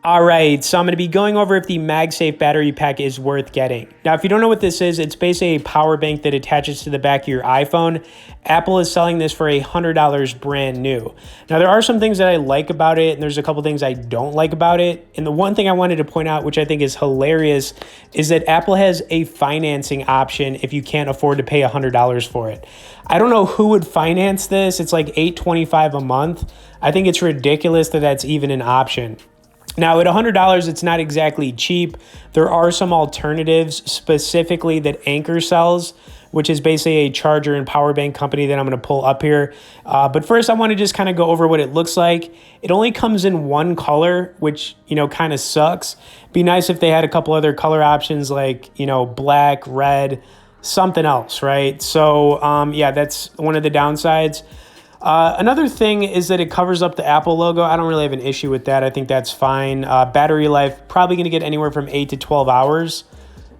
All right, so I'm going to be going over if the MagSafe battery pack is worth getting. Now, if you don't know what this is, it's basically a power bank that attaches to the back of your iPhone. Apple is selling this for $100 brand new. Now, there are some things that I like about it, and there's a couple things I don't like about it. And the one thing I wanted to point out, which I think is hilarious, is that Apple has a financing option if you can't afford to pay $100 for it. I don't know who would finance this. It's like $825 a month. I think it's ridiculous that that's even an option. Now, at $100, it's not exactly cheap. There are some alternatives, specifically that Anker sells, which is basically a charger and power bank company that I'm going to pull up here. But first, I want to just kind of go over what it looks like. It only comes in one color, which, kind of sucks. Be nice if they had a couple other color options like, black, red, something else, right? So, yeah, that's one of the downsides. Another thing is that it covers up the Apple logo. I don't really have an issue with that. I think that's fine. Battery life, probably going to get anywhere from 8 to 12 hours.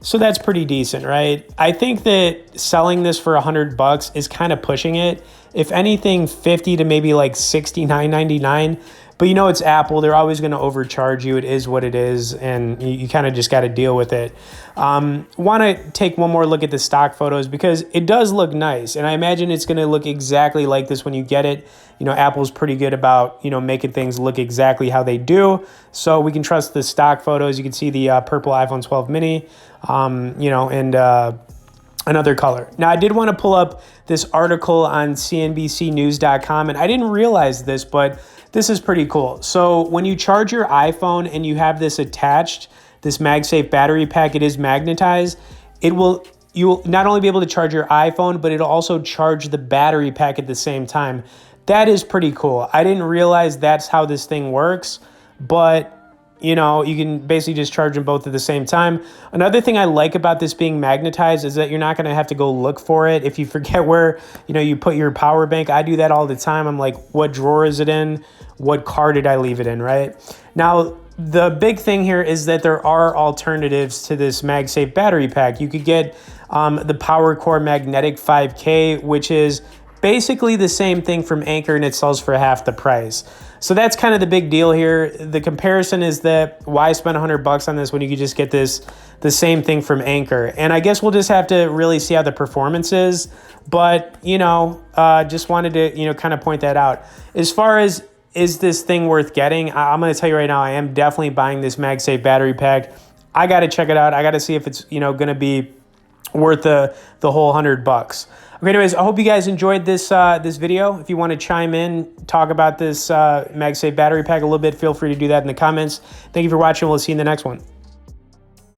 So that's pretty decent, right? I think that selling this for $100 is kind of pushing it. If anything, 50 to maybe like $69.99. But it's Apple. They're always going to overcharge you. It is what it is, and you kind of just got to deal with it. Want to take one more look at the stock photos because it does look nice, and I imagine it's going to look exactly like this when you get it. Apple's pretty good about, making things look exactly how they do, so we can trust the stock photos. You can see the purple iPhone 12 mini, and another color. Now, I did want to pull up this article on CNBCnews.com, and I didn't realize this, but this is pretty cool. So when you charge your iPhone and you have this attached, this MagSafe battery pack, it is magnetized. You will not only be able to charge your iPhone, but it'll also charge the battery pack at the same time. That is pretty cool. I didn't realize that's how this thing works, but you can basically just charge them both at the same time. Another thing I like about this being magnetized is that you're not going to have to go look for it. If you forget where, you put your power bank, I do that all the time. I'm like, what drawer is it in? What car did I leave it in, right? Now, the big thing here is that there are alternatives to this MagSafe battery pack. You could get the PowerCore Magnetic 5K, which is basically the same thing from Anker, and it sells for half the price. So that's kind of the big deal here. The comparison is that why spend $100 on this when you could just get the same thing from Anker? And I guess we'll just have to really see how the performance is. But, just wanted to, kind of point that out. As far as is this thing worth getting, I'm going to tell you right now, I am definitely buying this MagSafe battery pack. I got to check it out. I got to see if it's, going to be worth the whole $100. Okay, anyways, I hope you guys enjoyed this video. If you want to chime in, talk about this MagSafe battery pack a little bit, feel free to do that in the comments. Thank you for watching. We'll see you in the next one.